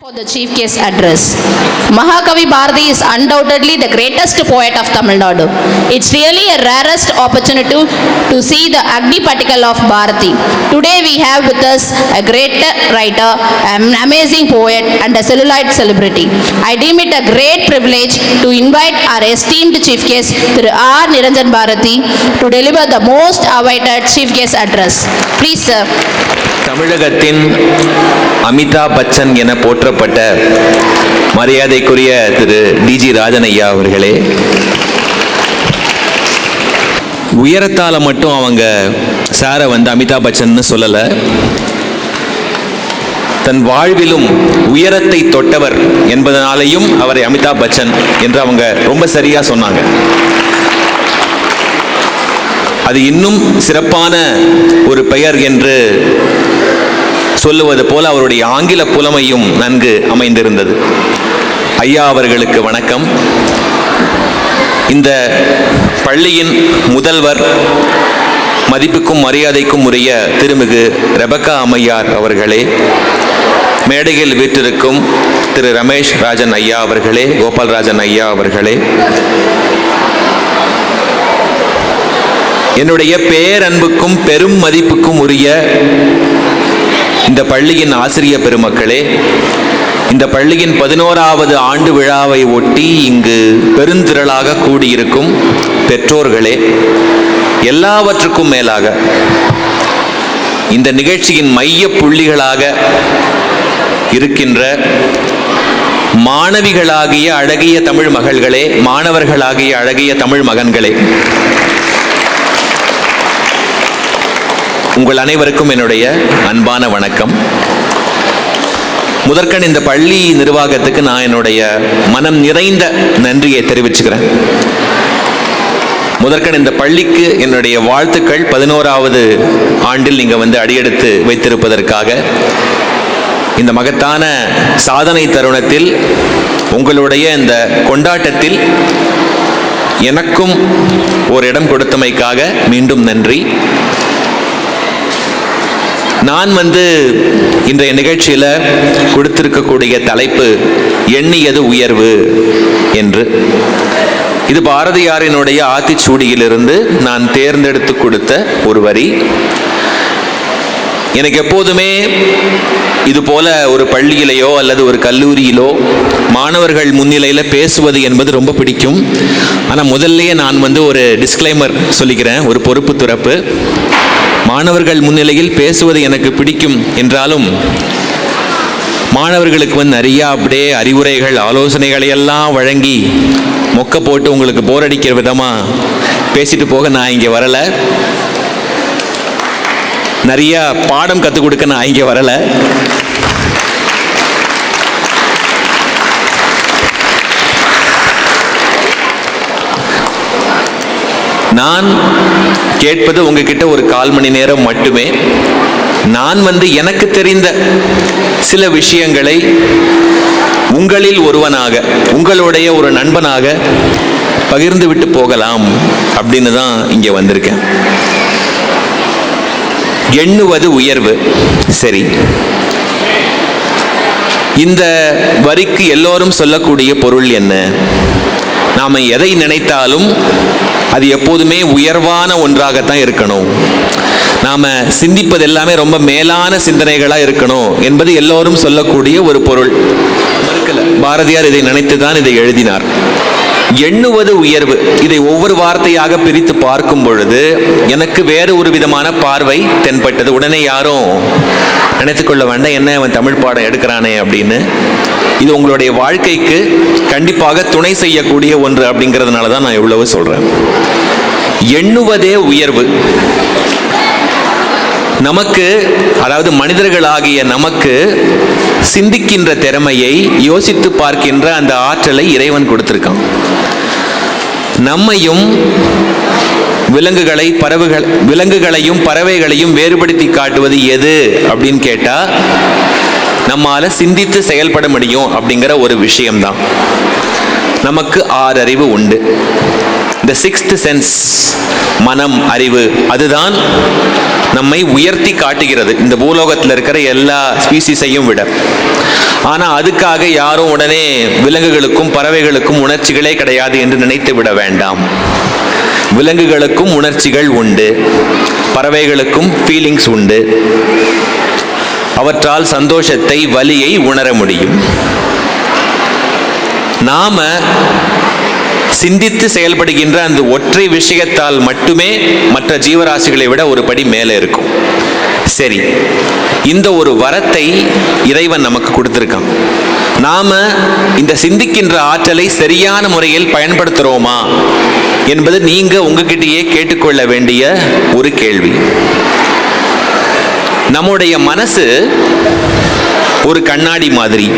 For the chief guest address. Mahakavi Bharati is undoubtedly the greatest poet of Tamil Nadu. It's really a rarest opportunity to see the Agni Patikal of Bharati. Today we have with us a great writer, an amazing poet and a celluloid celebrity. I deem it a great privilege to invite our esteemed chief guest, Thiru R. Niranjan Bharati, to deliver the most awaited chief guest address. Please, sir. தமிழகத்தின் அமிதாப் பச்சன் என போற்றப்பட்ட மரியாதைக்குரிய திரு டிஜி ராஜன் ஐயா அவர்களே, உயரத்தால மட்டும் அவங்க சாரை அமிதாப் பச்சன் சொல்லல, தன் வாழ்விலும் உயரத்தை தொட்டவர் என்பதனாலையும் அவரை அமிதாப் பச்சன் என்று அவங்க ரொம்ப சரியா சொன்னாங்க. அது இன்னும் சிறப்பான ஒரு பெயர் என்று சொல்லுவது போல அவருடைய ஆங்கில புலமையும் நன்கு அமைந்திருந்தது. ஐயா அவர்களுக்கு வணக்கம். இந்த பள்ளியின் முதல்வர், மதிப்புக்கும் மரியாதைக்கும் உரிய திருமிகு ரெபக்கா அம்மையார் அவர்களே, மேடையில் வீற்றிருக்கும் திரு ரமேஷ் ராஜன் ஐயா அவர்களே, கோபால்ராஜன் ஐயா அவர்களே, என்னுடைய பேரன்புக்கும் பெரும் மதிப்புக்கும் உரிய இந்த பள்ளியின் ஆசிரிய பெருமக்களே, இந்த பள்ளியின் 11வது ஆண்டு விழாவை ஒட்டி இங்கு பெருந்திரளாக கூடியிருக்கும் பெற்றோர்களே, எல்லாவற்றுக்கும் மேலாக இந்த நிகழ்ச்சியின் மைய புள்ளிகளாக இருக்கின்ற மாணவிகளாகிய அழகிய தமிழ் மகள்களே, மாணவர்களாகிய அழகிய தமிழ் மகன்களே, உங்கள் அனைவருக்கும் என்னுடைய அன்பான வணக்கம். முதற்கண் இந்த பள்ளி நிர்வாகத்துக்கு நான் என்னுடைய மனம் நிறைந்த நன்றியை தெரிவிச்சுக்கிறேன். முதற்கண் இந்த பள்ளிக்கு என்னுடைய வாழ்த்துக்கள். 11வது ஆண்டில் நீங்க அடியெடுத்து வைத்திருப்பதற்காக, இந்த மகத்தான சாதனை தருணத்தில் உங்களுடைய இந்த கொண்டாட்டத்தில் எனக்கும் ஒரு இடம் கொடுத்தமைக்காக மீண்டும் நன்றி. நான் இன்றைய நிகழ்ச்சியில் கொடுத்திருக்கக்கூடிய தலைப்பு எண்ணியது உயர்வு என்று. இது பாரதியாரினுடைய ஆத்திச்சூடியிலிருந்து நான் தேர்ந்தெடுத்து கொடுத்த ஒரு வரி. எனக்கு எப்போதுமே இது போல ஒரு பள்ளியிலேயோ அல்லது ஒரு கல்லூரியிலோ மாணவர்கள் முன்னிலையில் பேசுவது என்பது ரொம்ப பிடிக்கும். ஆனால் முதல்லையே நான் ஒரு டிஸ்க்ளைமர் சொல்லிக்கிறேன், ஒரு பொறுப்பு துறப்பு. மாணவர்கள் முன்னிலையில் பேசுவது எனக்கு பிடிக்கும் என்றாலும் மாணவர்களுக்கு நிறைய அப்படியே அறிவுரைகள், ஆலோசனைகளை எல்லாம் வழங்கி மொக்க போட்டு உங்களுக்கு போர் அடிக்கிற விதமா பேசிட்டு போக நான் இங்கே வரல. நிறைய பாடம் கற்றுக் கொடுக்க நான் இங்கே வரல. நான் கேட்பது உங்ககிட்ட ஒரு 1/4 மணி நேரம் மட்டுமே. நான் எனக்கு தெரிந்த சில விஷயங்களை உங்களில் ஒருவனாக, உங்களுடைய ஒரு நண்பனாக பகிர்ந்து விட்டு போகலாம் அப்படின்னு தான் இங்கே வந்திருக்கேன். எண்ணுவது உயர்வு. சரி, இந்த வரிக்கு எல்லோரும் சொல்லக்கூடிய பொருள் என்ன? நாம எதை நினைத்தாலும் அது எப்போதுமே உயர்வான ஒன்றாகத்தான் இருக்கணும். நாம சிந்திப்பது எல்லாமே ரொம்ப மேலான சிந்தனைகளா இருக்கணும் என்பது எல்லோரும் சொல்லக்கூடிய ஒரு பொருள். பாரதியார் இதை நினைத்துதான் இதை எழுதினார். எண்ணுவது உயர்வு, இதை ஒவ்வொரு வார்த்தையாக பிரித்து பார்க்கும் பொழுது எனக்கு வேறு ஒரு விதமான பார்வை தென்பட்டது. உடனே யாரும் நினைத்துக்கொள்ள வேண்டாம், என்ன அவன் தமிழ் பாடம் எடுக்கிறானே அப்படின்னு. இது உங்களுடைய வாழ்க்கைக்கு கண்டிப்பாக துணை செய்யக்கூடிய ஒன்று அப்படிங்கிறதுனால தான் நான் இவ்வளவு சொல்றேன். எண்ணுவதே உயர்வு. நமக்கு, அதாவது மனிதர்களாகிய நமக்கு சிந்திக்கின்ற திறமையை, யோசித்து பார்க்கின்ற அந்த ஆற்றலை இறைவன் கொடுத்திருக்கான். நம்மையும் விலங்குகளையும் பறவைகளையும் வேறுபடுத்தி காட்டுவது எது அப்படின்னு கேட்டா, நம்மால சிந்தித்து செயல்பட முடியும் அப்படிங்கிற ஒரு விஷயம்தான். நமக்கு 6 அறிவு உண்டு. இந்த சிக்ஸ்த் சென்ஸ், மனம், அறிவு, அதுதான் நம்மை உயர்த்தி காட்டுகிறது இந்த பூலோகத்தில் இருக்கிற எல்லா ஸ்பீசிஸையும் விட. ஆனால் அதுக்காக யாரும் உடனே விலங்குகளுக்கும் பறவைகளுக்கும் உணர்ச்சிகளே கிடையாது என்று நினைத்து விட வேண்டாம். விலங்குகளுக்கும் உணர்ச்சிகள் உண்டு, பறவைகளுக்கும் ஃபீலிங்ஸ் உண்டு. அவற்றால் சந்தோஷத்தை, வலியை உணர முடியும். நாம சிந்தித்து செயல்படுகின்ற அந்த ஒற்றை விஷயத்தால் மட்டுமே மற்ற ஜீவராசிகளை விட ஒரு படி மேலே இருக்கும். சரி, இந்த ஒரு வரத்தை இறைவன் நமக்கு கொடுத்திருக்கான். நாம இந்த சிந்திக்கின்ற ஆற்றலை சரியான முறையில் பயன்படுத்துகிறோமா என்பது நீங்க உங்ககிட்டயே கேட்டுக்கொள்ள வேண்டிய ஒரு கேள்வி. நம்முடைய மனசு ஒரு கண்ணாடி மாதிரி.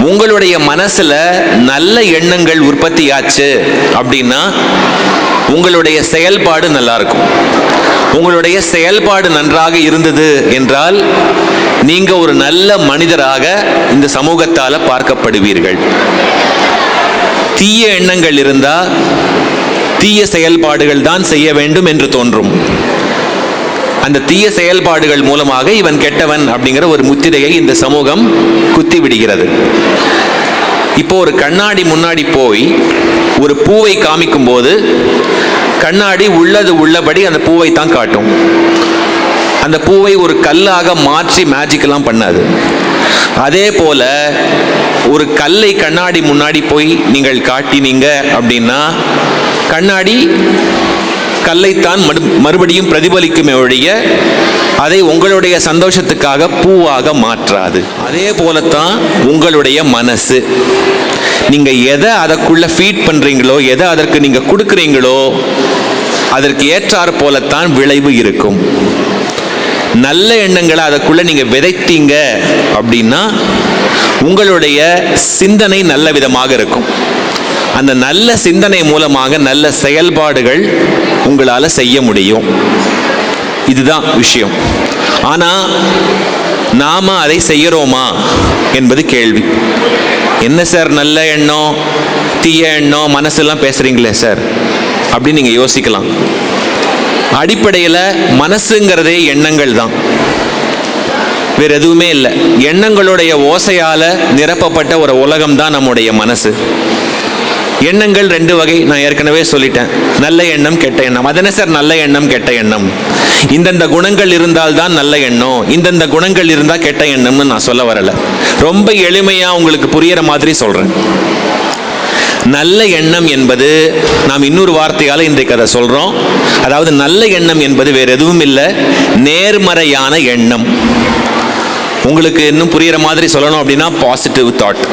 உங்களுடைய மனசுல நல்ல எண்ணங்கள் உற்பத்தி ஆச்சு அப்படின்னா உங்களுடைய செயல்பாடு நல்லா இருக்கும். உங்களுடைய செயல்பாடு நன்றாக இருந்தது என்றால் நீங்க ஒரு நல்ல மனிதராக இந்த சமூகத்தால பார்க்கப்படுவீர்கள். தீய எண்ணங்கள் இருந்தா தீய செயல்பாடுகள் தான் செய்ய வேண்டும் என்று தோன்றும். அந்த தீய செயல்பாடுகள் மூலமாக இவன் கெட்டவன் அப்படிங்கிற ஒரு முத்திரையை இந்த சமூகம் குத்தி விடுகிறது. இப்போ ஒரு கண்ணாடி முன்னாடி போய் ஒரு பூவை காமிக்கும் போது கண்ணாடி உள்ளது உள்ளபடி அந்த பூவை தான் காட்டும். அந்த பூவை ஒரு கல்லாக மாற்றி மேஜிக்கெல்லாம் பண்ணாது. அதே போல ஒரு கல்லை கண்ணாடி முன்னாடி போய் நீங்கள் காட்டினீங்க அப்படின்னா கண்ணாடி கல்லைத்தான் மறுபடியும் பிரதிபலிக்குமே ஒழிய அதை உங்களுடைய சந்தோஷத்துக்காக பூவாக மாற்றாது. அதே போலத்தான் உங்களுடைய மனசு. நீங்க எதை அதற்குள்ள ஃபீட் பண்றீங்களோ, எதை அதற்கு நீங்க கொடுக்குறீங்களோ அதற்கு ஏற்றாற் போலத்தான் விளைவு இருக்கும். நல்ல எண்ணங்களை அதற்குள்ள நீங்க விதைத்தீங்க அப்படின்னா உங்களுடைய சிந்தனை நல்ல விதமாக இருக்கும். அந்த நல்ல சிந்தனை மூலமாக நல்ல செயல்பாடுகள் உங்களால் செய்ய முடியும். இதுதான் விஷயம். ஆனால் நாம அதை செய்யறோமா என்பது கேள்வி. என்ன சார் நல்ல எண்ணம், தீய எண்ணம், மனசெல்லாம் பேசுறீங்களே சார் அப்படின்னு நீங்கள் யோசிக்கலாம். அடிப்படையில் மனசுங்கிறதே எண்ணங்கள் தான், வேற எதுவுமே இல்லை. எண்ணங்களுடைய ஓசையால் நிரப்பப்பட்ட ஒரு உலகம் தான் நம்முடைய மனசு. எண்ணங்கள் ரெண்டு வகை, நான் ஏற்கனவே சொல்லிட்டேன். நல்ல எண்ணம், கெட்ட எண்ணம். அதென்ன சார் நல்ல எண்ணம் கெட்ட எண்ணம்? இந்தந்த குணங்கள் இருந்தால் தான் நல்ல எண்ணம், இந்தந்த குணங்கள் இருந்தால் கெட்ட எண்ணம்னு நான் சொல்ல வரல. ரொம்ப எளிமையா உங்களுக்கு புரியுற மாதிரி சொல்றேன். நல்ல எண்ணம் என்பது, நாம் இன்னொரு வார்த்தையால இன்றைக்கு அதை சொல்றோம். அதாவது நல்ல எண்ணம் என்பது வேற எதுவும் இல்லை, நேர்மறையான எண்ணம். உங்களுக்கு இன்னும் புரியுற மாதிரி சொல்லணும் அப்படின்னா பாசிட்டிவ் தாட்.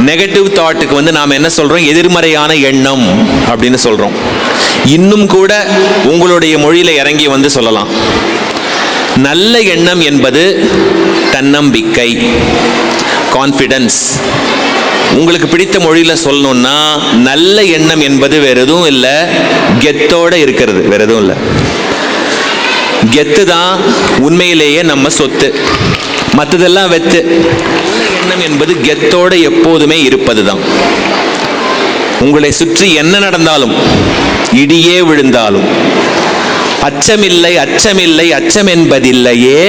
நெகட்டிவ் தாட்டுக்கு நாம் என்ன சொல்றோம்? எதிர்மறையான எண்ணம் அப்படின்னு சொல்றோம். இன்னும் கூட உங்களுடைய மொழியில இறங்கி சொல்லலாம். நல்ல எண்ணம் என்பது தன்னம்பிக்கை, கான்ஃபிடன்ஸ். உங்களுக்கு பிடித்த மொழியில சொல்லணும்னா நல்ல எண்ணம் என்பது வேற எதுவும் இல்லை, கெத்தோட இருக்கிறது, வேற எதுவும் இல்லை. கெத்து தான் உண்மையிலேயே நம்ம சொத்து, மற்றதெல்லாம் வெத்து. எண்ணம் என்பது கெத்தோடு எப்போதுமே இருப்பது தான். உங்களை சுற்றி என்ன நடந்தாலும், இடியே விழுந்தாலும் அச்சமில்லை, அச்சமில்லை, அச்சம் என்பதில்லையே.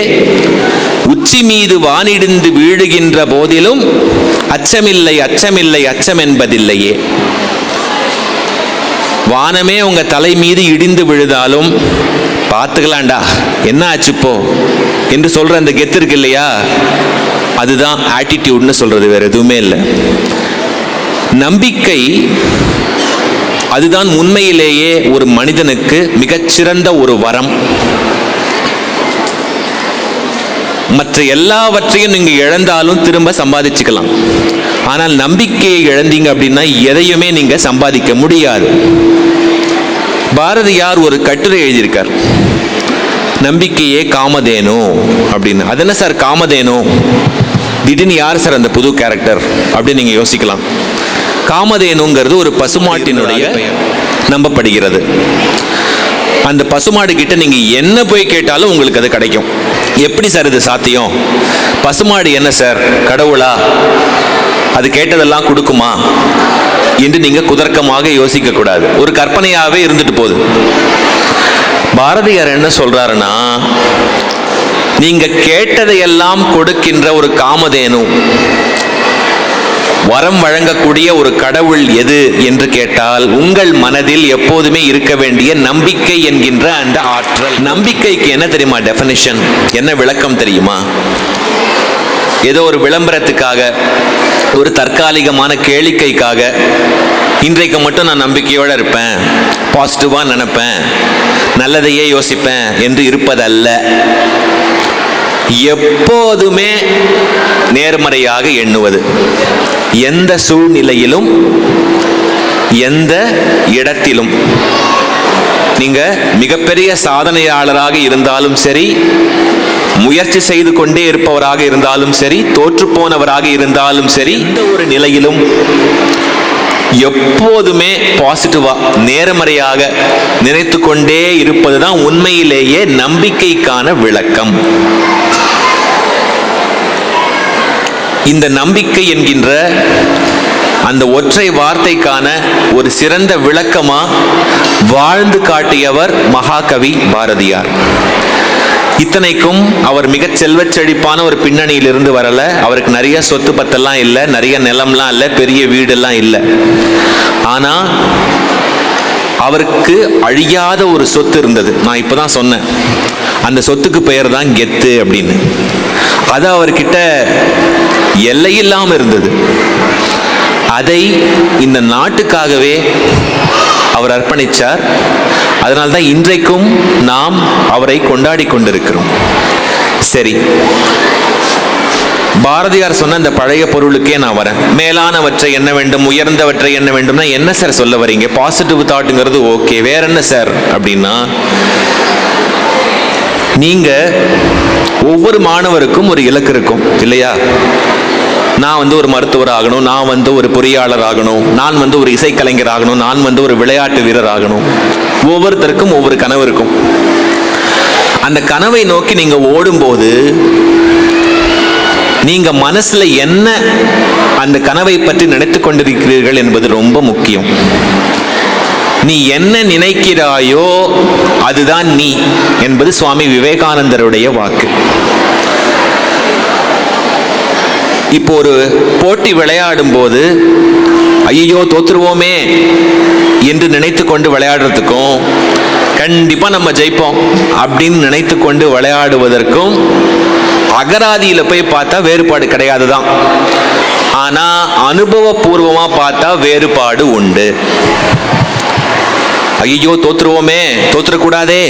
உச்சி மீது வானிடிந்து வீழுகின்ற போதிலும் அச்சமில்லை, அச்சமில்லை, அச்சம் என்பதில்லையே. வானமே உங்க தலை மீது இடிந்து விழுதாலும் பார்த்துக்கலாண்டா, என்ன ஆச்சுப்போ என்று சொல்ற அந்த கெத்து இருக்கு இல்லையா, அதுதான் ஆட்டிடியூட்னு சொல்றது, வேற எதுவுமே இல்லை. நம்பிக்கை அதுதான் உண்மையிலேயே ஒரு மனிதனுக்கு மிகச்சிறந்த ஒரு வரம். மற்ற எல்லாவற்றையும் நீங்க இழந்தாலும் திரும்ப சம்பாதிச்சுக்கலாம். ஆனால் நம்பிக்கையை இழந்தீங்க அப்படின்னா எதையுமே நீங்க சம்பாதிக்க முடியாது. பாரதியார் ஒரு கட்டுரை எழுதியிருக்கார், நம்பிக்கையே காமதேனு அப்படின்னு. அது என்ன சார் காமதேனு? திடீர்னு யார் சார் அந்த புது கேரக்டர் அப்படின்னு நீங்க யோசிக்கலாம். காமதேனுங்கிறது ஒரு பசுமாட்டினுடைய நம்பப்படுகிறது. அந்த பசுமாடு கிட்ட நீங்க என்ன போய் கேட்டாலும் உங்களுக்கு அது கிடைக்கும். எப்படி சார் இது சாத்தியம்? பசுமாடு என்ன சார் கடவுளா? அது கேட்டதெல்லாம் கொடுக்குமா? என்று நீங்க குதர்க்கமாக யோசிக்க கூடாது. ஒரு கற்பனையாவே இருந்துட்டு போகுது. பாரதியார் என்ன சொல்றாருன்னா, நீங்க கேட்டதையெல்லாம் கொடுக்கின்ற ஒரு காமதேனு, வரம் வழங்கக்கூடிய ஒரு கடவுள் எது என்று கேட்டால் உங்கள் மனதில் எப்போதுமே இருக்க வேண்டிய நம்பிக்கை என்கின்ற அந்த ஆற்றல். நம்பிக்கைக்கு என்ன தெரியுமா டெஃபினிஷன், என்ன விளக்கம் தெரியுமா? ஏதோ ஒரு விளம்பரத்துக்காக, ஒரு தற்காலிகமான கேளிக்கைக்காக இன்றைக்கு மட்டும் நான் நம்பிக்கையோடு இருப்பேன், பாசிட்டிவாக நினைப்பேன், நல்லதையே யோசிப்பேன் என்று இருப்பதல்ல. எப்போதுமே நேர்மறையாக எண்ணுவது, எந்த சூழ்நிலையிலும் எந்த இடத்திலும். நீங்க மிகப்பெரிய சாதனையாளராக இருந்தாலும் சரி, முயற்சி செய்து கொண்டே இருப்பவராக இருந்தாலும் சரி, தோற்று போனவராக இருந்தாலும் சரி, எந்த ஒரு நிலையிலும் எப்போதுமே பாசிட்டிவா நேர்மறையாக நினைத்து கொண்டே இருப்பதுதான் உண்மையிலேயே நம்பிக்கைக்கான விளக்கம். இந்த நம்பிக்கை என்கின்ற அந்த ஒற்றை வார்த்தைக்கான ஒரு சிறந்த விளக்கமா வாழ்ந்து காட்டியவர் மகாகவி பாரதியார். இத்தனைக்கும் அவர் மிகச் செல்வச் செழிப்பான ஒரு பின்னணியிலிருந்து வரல. அவருக்கு நிறைய சொத்து பத்தெல்லாம் இல்லை, நிறைய நிலம்லாம் இல்லை, பெரிய வீடெல்லாம் இல்லை. ஆனா அவருக்கு அழியாத ஒரு சொத்து இருந்தது. நான் இப்பதான் சொன்னேன், அந்த சொத்துக்கு பெயர் தான் கெத்து அப்படின்னு. அது அவர்கிட்ட எல்லையில்லாம இருந்தது. அதை இந்த நாட்டுக்காகவே அவர் அர்ப்பணித்தார். அதனால்தான் இன்றைக்கும் நாம் அவரை கொண்டாடி கொண்டிருக்கிறோம். சரி, பாரதியார் சொன்ன இந்த பழைய பொருளுக்கே நான் வரேன். மேலானவற்றை என்ன வேண்டும், உயர்ந்தவற்றை என்ன வேண்டும்னா என்ன சார் சொல்ல வரீங்க? பாசிட்டிவ் தாட்டுங்கிறது ஓகே, வேற என்ன சார் அப்படின்னா, நீங்க ஒவ்வொரு மாணவருக்கும் ஒரு இலக்கு இருக்கும் இல்லையா? நான் ஒரு மருத்துவர் ஆகணும், நான் ஒரு பொறியாளர் ஆகணும், நான் ஒரு இசைக்கலைஞர் ஆகணும், நான் ஒரு விளையாட்டு வீரர் ஆகணும். ஒவ்வொருத்தருக்கும் ஒவ்வொரு கனவு இருக்கும். அந்த கனவை நோக்கி நீங்க ஓடும்போது நீங்க மனசுல என்ன அந்த கனவை பற்றி நினைத்து கொண்டிருக்கிறீர்கள் என்பது ரொம்ப முக்கியம். நீ என்ன நினைக்கிறாயோ அதுதான் நீ என்பது சுவாமி விவேகானந்தருடைய வாக்கு. இப்போ ஒரு போட்டி விளையாடும் போது ஐயோ தோத்துருவோமே என்று நினைத்து கொண்டு விளையாடுறதுக்கும், கண்டிப்பா நம்ம ஜெயிப்போம் அப்படின்னு நினைத்து கொண்டு விளையாடுவதற்கும் அகராதியில போய் பார்த்தா வேறுபாடு கிடையாது தான். ஆனா அனுபவபூர்வமா பார்த்தா வேறுபாடு உண்டு. ஐயோ தோத்துருவோமே, தோத்துறக்கூடாதே,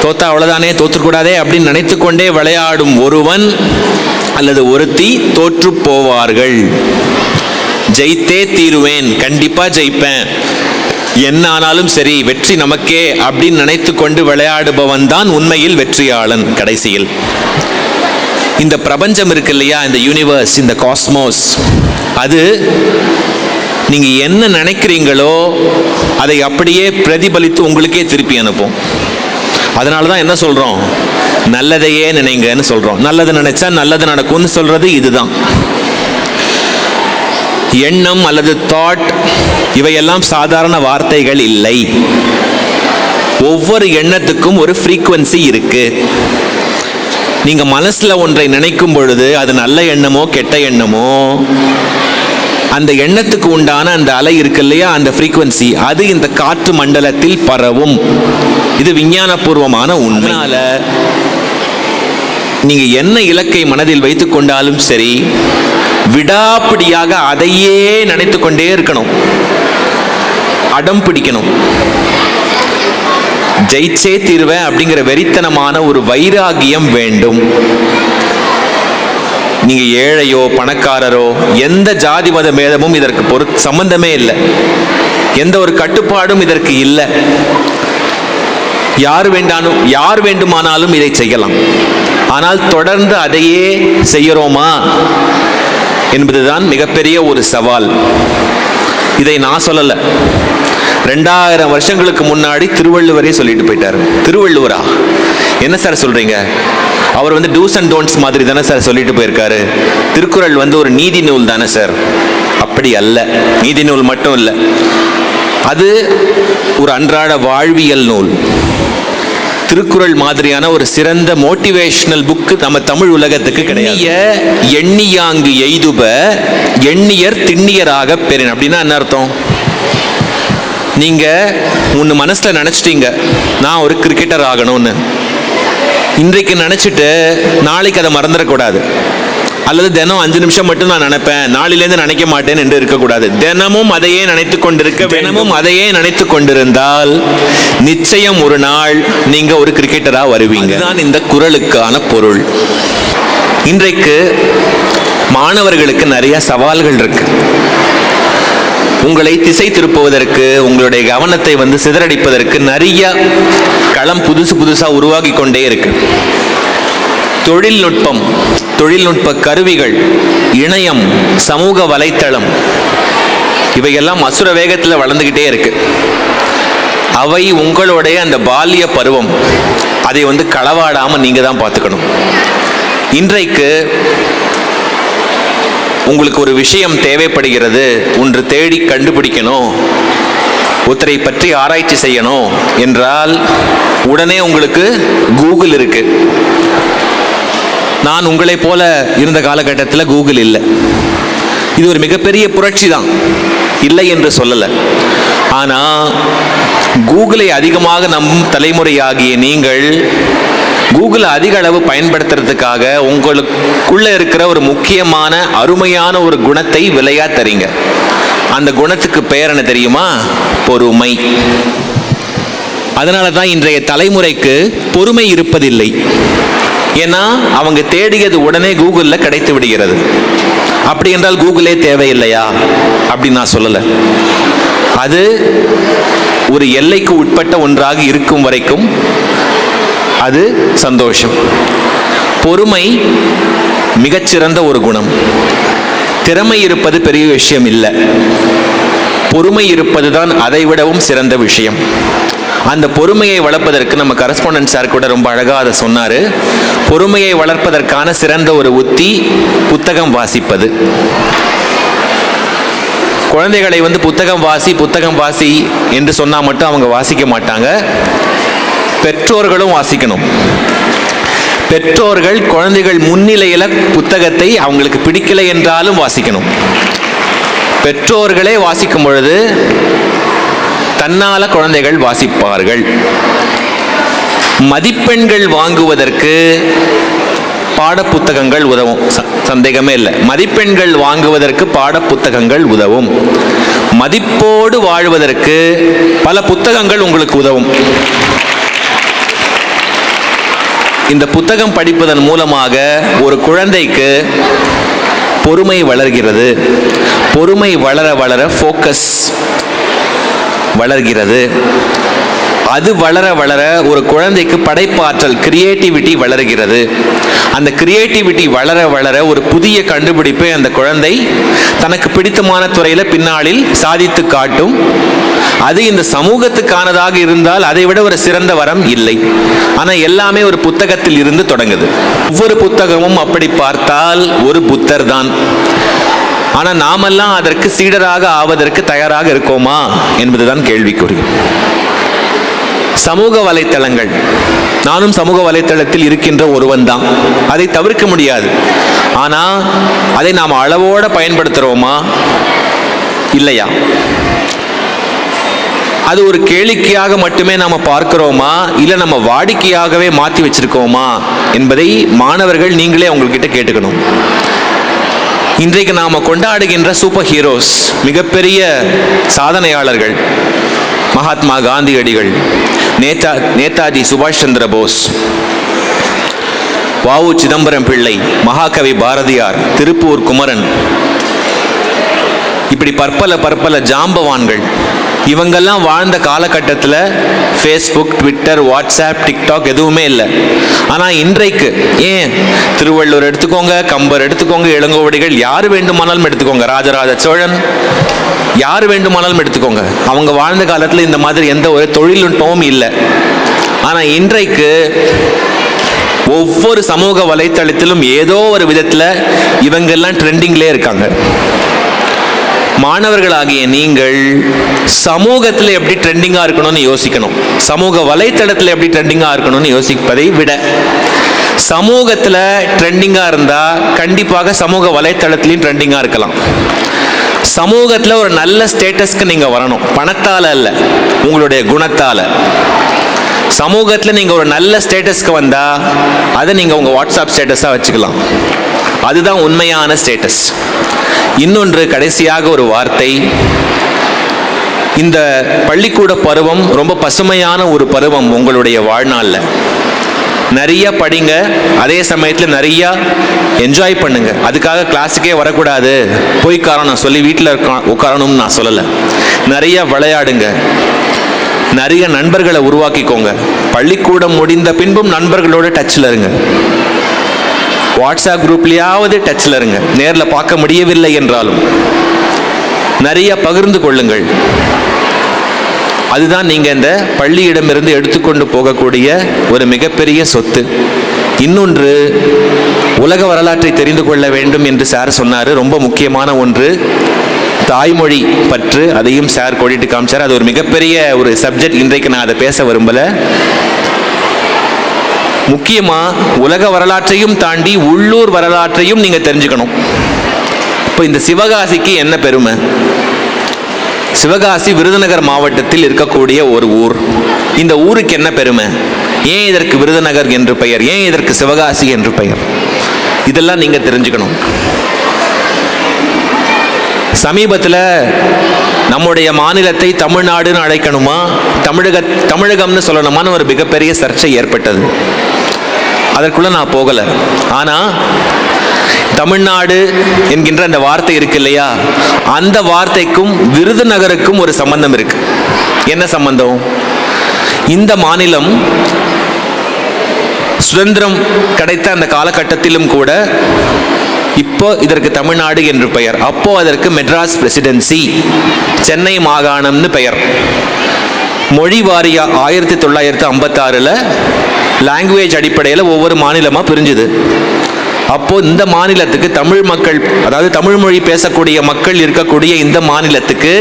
தோத்தா அவ்வளவுதானே, தோத்துக்கூடாதே அப்படின்னு நினைத்து கொண்டே விளையாடும் ஒருவன் அல்லது ஒருத்தி தோற்று போவார்கள். ஜெயித்தே தீருவேன், கண்டிப்பா ஜெயிப்பேன், என்ன ஆனாலும் சரி வெற்றி நமக்கே அப்படின்னு நினைத்து கொண்டு விளையாடுபவன் தான் உண்மையில் வெற்றியாளன். கடைசியில் இந்த பிரபஞ்சம் இருக்கு இல்லையா, இந்த யூனிவர்ஸ், இந்த காஸ்மோஸ், அது நீங்க என்ன நினைக்கிறீங்களோ அதை அப்படியே பிரதிபலித்து உங்களுக்கே திருப்பி அனுப்பும். அதனாலதான் என்ன சொல்றோம், நல்லதையே நினைங்கன்னு சொல்றோம். நல்லது நினைச்சா நல்லது நடக்கும்னு சொல்றது இதுதான். எண்ணம் அல்லது தாட் இவையெல்லாம் சாதாரண வார்த்தைகள் இல்லை. ஒவ்வொரு எண்ணத்துக்கும் ஒரு ஃப்ரீக்வன்சி இருக்கு. நீங்க மனசுல ஒன்றை நினைக்கும் பொழுது அது நல்ல எண்ணமோ கெட்ட எண்ணமோ, அந்த எண்ணத்துக்கு உண்டான அந்த அலை இருக்கு இல்லையா, அந்த ஃப்ரீக்வன்சி, அது இந்த காற்று மண்டலத்தில் பரவும். இது விஞ்ஞானபூர்வமான உண்மை. நீங்க என்ன இலக்கை மனதில் வைத்துக் கொண்டாலும் சரி, விடாப்பிடியாக அதையே நினைத்து கொண்டே இருக்கணும், அடம் பிடிக்கணும். ஜெயிச்சே தீர்வேன் அப்படிங்கிற வெறித்தனமான ஒரு வைராகியம் வேண்டும். நீங்க ஏழையோ பணக்காரரோ, எந்த ஜாதி மத பேதமும் இதற்கு சம்பந்தமே இல்லை, எந்த ஒரு கட்டுப்பாடும் இதற்கு இல்லை. யார் வேண்டுமானாலும் இதை செய்யலாம். ஆனால் தொடர்ந்து அதையே செய்யறோமா என்பதுதான் மிகப்பெரிய ஒரு சவால். இதை நான் சொல்லல, 2000 வருஷங்களுக்கு முன்னாடி திருவள்ளுவரே சொல்லிட்டு போயிட்டாரு. திருவள்ளுவரா என்ன சார் சொல்றீங்க? அவர் டூஸ் அண்ட் டோன்ட்ஸ் மாதிரி தானே சார் சொல்லிட்டு போயிருக்காரு. திருக்குறள் ஒரு நீதி நூல் தானே சார். அப்ப அப்படி அல்ல. நீதி நூல் மட்டும் இல்லை, அது ஒரு அன்றாட வாழ்வியல் நூல். திருக்குறள் மாதிரியான ஒரு சிறந்த மோட்டிவேஷனல் புக்கு நம்ம தமிழ் உலகத்துக்கு கிடையாது. எண்ணியாங்கு எய்துப எண்ணியர் திண்ணியராக பெறின் அப்படின்னா என்ன அர்த்தம்? நீங்க ஒன்று மனசுல நினைச்சிட்டீங்க, நான் ஒரு கிரிக்கெட்டர் ஆகணும்னு. இன்றைக்கு நினைச்சிட்டு நாளைக்கு அதை மறந்துடக்கூடாது. அல்லது தினம் 5 நிமிஷம் மட்டும் நான் நினைப்பேன், நாளிலேருந்து நினைக்க மாட்டேன் என்று இருக்கக்கூடாது. தினமும் அதையே நினைத்து கொண்டிருக்க. தினமும் அதையே நினைத்து கொண்டிருந்தால் நிச்சயம் ஒரு நாள் நீங்க ஒரு கிரிக்கெட்டரா வருவீங்க. அதுதான் இந்த குறளுக்கான பொருள். இன்றைக்கு மாணவர்களுக்கு நிறைய சவால்கள் இருக்கு. உங்களை திசை திருப்புவதற்கு, உங்களுடைய கவனத்தை சிதறடிப்பதற்கு நிறைய களம் புதுசா உருவாகி கொண்டே இருக்கு. தொழில்நுட்ப கருவிகள், இணையம், சமூக வலைத்தளம், இவையெல்லாம் அசுர வேகத்தில் வளர்ந்துகிட்டே இருக்கு. அவை உங்களுடைய அந்த பால்ய பருவம், அதை களவாடாம நீங்க தான் பார்த்துக்கணும். இன்றைக்கு உங்களுக்கு ஒரு விஷயம் தேவைப்படுகிறது, ஒன்று தேடி கண்டுபிடிக்கணும், ஒருத்தரை பற்றி ஆராய்ச்சி செய்யணும் என்றால் உடனே உங்களுக்கு கூகுள் இருக்கு. நான் உங்களை போல இருந்த காலகட்டத்தில் கூகுள் இல்லை. இது ஒரு மிகப்பெரிய புரட்சி தான், இல்லை என்று சொல்லலை. ஆனால் கூகுளை அதிகமாக நம்பும் தலைமுறையாகிய நீங்கள் கூகுளை அதிக அளவு பயன்படுத்துறதுக்காக உங்களுக்குள்ள இருக்கிற ஒரு முக்கியமான அருமையான ஒரு குணத்தை விலையா தரீங்க. அந்த குணத்துக்கு பெயர் என்ன தெரியுமா? பொறுமை. அதனால தான் இன்றைய தலைமுறைக்கு பொறுமை இருப்பதில்லை. ஏன்னா அவங்க தேடியது உடனே கூகுளில் கிடைத்து விடுகிறது. அப்படி என்றால் கூகுளே தேவையில்லையா அப்படின்னு நான் சொல்லலை. அது ஒரு எல்லைக்கு உட்பட்ட ஒன்றாக இருக்கும் வரைக்கும் அது சந்தோஷம். பொறுமை மிகச்சிறந்த ஒரு குணம். திறமை இருப்பது பெரிய விஷயம் இல்லை, பொறுமை இருப்பது தான் அதை விடவும் சிறந்த விஷயம். அந்த பொறுமையை வளர்ப்பதற்கு நம்ம கரஸ்பாண்டன்ட் சார் கூட ரொம்ப அழகாக அதை சொன்னார். பொறுமையை வளர்ப்பதற்கான சிறந்த ஒரு உத்தி புத்தகம் வாசிப்பது. குழந்தைகளை புத்தகம் வாசி என்று சொன்னால் மட்டும் அவங்க வாசிக்க மாட்டாங்க. பெற்றோர்களும் வாசிக்கணும். பெற்றோர்கள் குழந்தைகள் முன்னிலையில் புத்தகத்தை அவங்களுக்கு பிடிக்கலை என்றாலும் வாசிக்கணும். பெற்றோர்களே வாசிக்கும் பொழுது தன்னால குழந்தைகள் வாசிப்பார்கள். மதிப்பெண்கள் வாங்குவதற்கு பாடப்புத்தகங்கள் உதவும், சந்தேகமே இல்லை. மதிப்பெண்கள் வாங்குவதற்கு பாடப்புத்தகங்கள் உதவும். மதிப்போடு வாழ்வதற்கு பல புத்தகங்கள் உங்களுக்கு உதவும். இந்த புத்தகம் படிப்பதன் மூலமாக ஒரு குழந்தைக்கு பொறுமை வளர்கிறது. பொறுமை வளர வளர ஃபோக்கஸ் வளர்கிறது. அது வளர வளர ஒரு குழந்தைக்கு படைப்பாற்றல், கிரியேட்டிவிட்டி வளர்கிறது. அந்த கிரியேட்டிவிட்டி வளர வளர ஒரு புதிய கண்டுபிடிப்பை அந்த குழந்தை தனக்கு பிடித்தமான துறையில் பின்னாளில் சாதித்து காட்டும். அது இந்த சமூகத்துக்கானதாக இருந்தால் அதை விட ஒரு சிறந்த வரம் இல்லை. ஆனால் எல்லாமே ஒரு புத்தகத்தில் இருந்து தொடங்குது. ஒவ்வொரு புத்தகமும் அப்படி பார்த்தால் ஒரு புத்தர் தான். ஆனால் நாமெல்லாம் அதற்கு சீடராக ஆவதற்கு தயாராக இருக்கோமா என்பதுதான் கேள்விக்குறி. சமூக வலைத்தளங்கள், நானும் சமூக வலைத்தளத்தில் இருக்கின்ற ஒருவன் தான், அதை தவிர்க்க முடியாது. ஆனால் அதை நாம் அளவோடு பயன்படுத்துகிறோமா இல்லையா? அது ஒரு கேளிக்கையாக மட்டுமே நாம் பார்க்கிறோமா, இல்லை நம்ம வாடிக்கையாகவே மாற்றி வச்சிருக்கோமா என்பதை மாணவர்கள் நீங்களே உங்கள்கிட்ட கேட்டுக்கணும். இன்றைக்கு நாம் கொண்டாடுகின்ற சூப்பர் ஹீரோஸ், மிகப்பெரிய சாதனையாளர்கள், மகாத்மா காந்தியடிகள், நேதாஜி சுபாஷ் சந்திர போஸ், வ.உ. சிதம்பரம் பிள்ளை, மகாகவி பாரதியார், திருப்பூர் குமரன், இப்படி பற்பல ஜாம்பவான்கள், இவங்கெல்லாம் வாழ்ந்த காலகட்டத்தில் ஃபேஸ்புக், ட்விட்டர், வாட்ஸ்அப், டிக்டாக் எதுவுமே இல்லை. ஆனால் இன்றைக்கு ஏன் திருவள்ளுவர் எடுத்துக்கோங்க, கம்பர் எடுத்துக்கோங்க, இளங்கோவடிகள், யார் வேண்டுமானாலும் எடுத்துக்கோங்க, ராஜராஜ சோழன், யார் வேண்டுமானாலும் எடுத்துக்கோங்க, அவங்க வாழ்ந்த காலத்தில் இந்த மாதிரி எந்த ஒரு தொழில்நுட்பமும் இல்லை. ஆனால் இன்றைக்கு ஒவ்வொரு சமூக வலைத்தளத்திலும் ஏதோ ஒரு விதத்தில் இவங்கெல்லாம் ட்ரெண்டிங்லேயே இருக்காங்க. மாணவர்களாகிய நீங்கள் சமூகத்தில் எப்படி ட்ரெண்டிங்காக இருக்கணும்னு யோசிக்கணும். சமூக வலைத்தளத்தில் எப்படி ட்ரெண்டிங்காக இருக்கணும்னு யோசிப்பதை விட சமூகத்தில் ட்ரெண்டிங்காக இருந்தால் கண்டிப்பாக சமூக வலைத்தளத்திலையும் ட்ரெண்டிங்காக இருக்கலாம். சமூகத்தில் ஒரு நல்ல ஸ்டேட்டஸ்க்கு நீங்கள் வரணும், பணத்தால் அல்ல, உங்களுடைய குணத்தால். சமூகத்தில் நீங்கள் ஒரு நல்ல ஸ்டேட்டஸ்க்கு வந்தால் அதை நீங்கள் உங்கள் வாட்ஸ்அப் ஸ்டேட்டஸாக வச்சுக்கலாம். அதுதான் உண்மையான ஸ்டேட்டஸ். இன்னொன்று, கடைசியாக ஒரு வார்த்தை. இந்த பள்ளிக்கூட பருவம் ரொம்ப பசுமையான ஒரு பருவம் உங்களுடைய வாழ்நாளில். நிறைய படிங்க, அதே சமயத்தில் நிறையா என்ஜாய் பண்ணுங்க. அதுக்காக கிளாஸுக்கே வரக்கூடாது, போய் உட்காரணும் சொல்லி வீட்டில் உட்காரணும்னு நான் சொல்லலை. நிறைய விளையாடுங்க, நிறைய நண்பர்களை உருவாக்கிக்கோங்க. பள்ளிக்கூடம் முடிந்த பின்பும் நண்பர்களோட டச்சில் இருங்க. வாட்ஸ்அப் குரூப்லையாவது டச்சில் இருங்க. நேரில் பார்க்க முடியவில்லை என்றாலும் நிறைய பகிர்ந்து கொள்ளுங்கள். அதுதான் நீங்கள் இந்த பள்ளியிடமிருந்து எடுத்துக்கொண்டு போகக்கூடிய ஒரு மிகப்பெரிய சொத்து. இன்னொன்று, உலக வரலாற்றை தெரிந்து கொள்ள வேண்டும் என்று சார் சொன்னார். ரொம்ப முக்கியமான ஒன்று தாய்மொழி பற்று. அதையும் சார் கோடிட்டு காமிச்சார். அது ஒரு மிகப்பெரிய ஒரு சப்ஜெக்ட். இன்றைக்கு நான் அதை பேச விரும்பலை. முக்கியமாக உலக வரலாற்றையும் தாண்டி உள்ளூர் வரலாற்றையும் நீங்கள் தெரிஞ்சுக்கணும். இப்போ இந்த சிவகாசிக்கு என்ன பெருமை? சிவகாசி விருதுநகர் மாவட்டத்தில் இருக்கக்கூடிய ஒரு ஊர். இந்த ஊருக்கு என்ன பெருமை? ஏன் இதற்கு விருதுநகர் என்று பெயர்? ஏன் இதற்கு சிவகாசி என்று பெயர்? இதெல்லாம் நீங்கள் தெரிஞ்சுக்கணும். சமீபத்தில் நம்முடைய மாநிலத்தை தமிழ்நாடுன்னு அழைக்கணுமா, தமிழகம்னு சொல்லணுமான்னு ஒரு மிகப்பெரிய சர்ச்சை ஏற்பட்டது. அதற்குள்ள நான் போகலை. ஆனால் தமிழ்நாடு என்கின்ற அந்த வார்த்தை இருக்கு இல்லையா, அந்த வார்த்தைக்கும் விருதுநகருக்கும் ஒரு சம்பந்தம் இருக்கு. என்ன சம்பந்தம்? இந்த மாநிலம் சுதந்திரம் கிடைத்த அந்த காலகட்டத்திலும் கூட இப்போ இதற்கு தமிழ்நாடு என்று பெயர். அப்போ அதற்கு மெட்ராஸ் பிரசிடென்சி, சென்னை மாகாணம்னு பெயர். மொழி வாரியா 1956 லாங்குவேஜ் அடிப்படையில் ஒவ்வொரு மாநிலமாக பிரிஞ்சுது. அப்போ இந்த மாநிலத்துக்கு தமிழ் மக்கள், அதாவது தமிழ் மொழி பேசக்கூடிய மக்கள் இருக்கக்கூடிய இந்த மாநிலத்துக்கு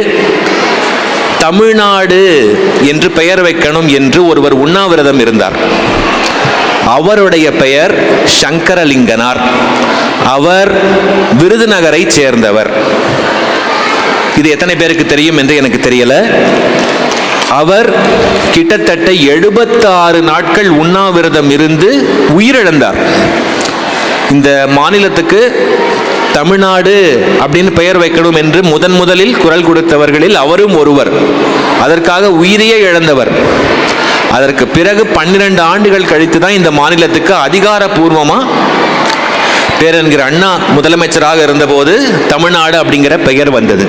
தமிழ்நாடு என்று பெயர் வைக்கணும் என்று ஒருவர் உண்ணாவிரதம் இருந்தார். அவருடைய பெயர் சங்கரலிங்கனார். அவர் விருதுநகரை சேர்ந்தவர். இது எத்தனை பேருக்கு தெரியும் என்று எனக்கு தெரியல. அவர் கிட்டத்தட்ட 76 நாட்கள் உண்ணாவிரதம் இருந்து உயிரிழந்தார். இந்த மாநிலத்துக்கு தமிழ்நாடு அப்படின்னு பெயர் வைக்கணும் என்று முதலில் குரல் கொடுத்தவர்களில் அவரும் ஒருவர். அதற்காக உயிரையே இழந்தவர். அதற்கு பிறகு 12 ஆண்டுகள் கழித்து தான் இந்த மாநிலத்துக்கு அதிகாரப்பூர்வமாக பேரறிஞர் அண்ணா முதலமைச்சராக இருந்தபோது தமிழ்நாடு அப்படிங்கிற பெயர் வந்தது.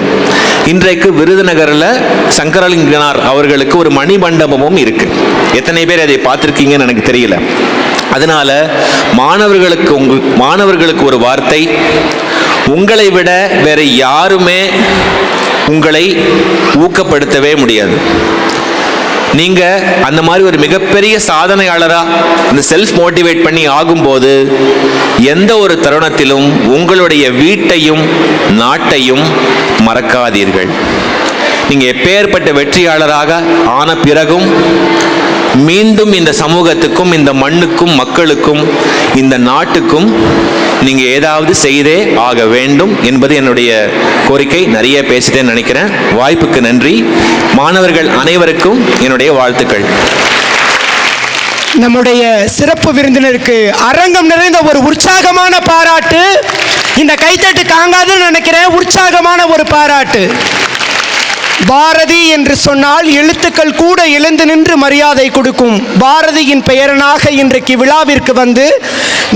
இன்றைக்கு விருதுநகரில் சங்கரலிங்கனார் அவர்களுக்கு ஒரு மணிமண்டபமும் இருக்கு. எத்தனை பேர் அதை பார்த்துருக்கீங்கன்னு எனக்கு தெரியல. அதனால மாணவர்களுக்கு ஒரு வார்த்தை, உங்களை விட வேற யாருமே உங்களை ஊக்கப்படுத்தவே முடியாது. நீங்க அந்த மாதிரி ஒரு மிகப்பெரிய சாதனையாளரா இந்த செல்ஃப் மோட்டிவேட் பண்ணி ஆகும்போது எந்த ஒரு தருணத்திலும் உங்களுடைய வீட்டையும் நாட்டையும் மறக்காதீர்கள். நீங்க எப்பேற்பட்ட வெற்றியாளராக ஆன பிறகும் மீண்டும் இந்த சமூகத்துக்கும், இந்த மண்ணுக்கும், மக்களுக்கும், இந்த நாட்டுக்கும் நீங்க ஏதாவது செய்தே ஆக வேண்டும் என்பது என்னுடைய கோரிக்கை. நிறைய பேசிட்டேன்னு நினைக்கிறேன். வாய்ப்புக்கு நன்றி. மாணவர்கள் அனைவருக்கும் என்னுடைய வாழ்த்துக்கள். நம்முடைய சிறப்பு விருந்தினருக்கு அரங்கம் நிறைந்த ஒரு உற்சாகமான பாராட்டு. இந்த கைத்தட்டு தாங்காதுன்னு நினைக்கிறேன். உற்சாகமான ஒரு பாராட்டு. பாரதி என்று சொன்னால் எழுத்துக்கள் கூட எழுந்து நின்று மரியாதை கொடுக்கும். பாரதியின் பெயரனாக இன்றைக்கு விழாவிற்கு வந்து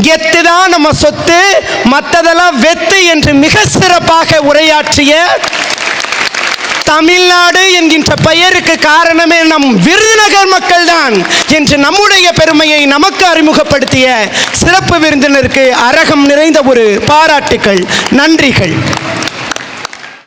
கெத்துதான் நம்ம சொத்து, மற்றதெல்லாம் வெத்து என்று மிக சிறப்பாக உரையாற்றிய, தமிழ்நாடு என்கின்ற பெயருக்கு காரணமே நம் விருதுநகர் மக்கள்தான் என்று நம்முடைய பெருமையை நமக்கு அறிமுகப்படுத்திய சிறப்பு விருந்தினருக்கு அரங்கம் நிறைந்த ஒரு பாராட்டுக்கள், நன்றிகள்.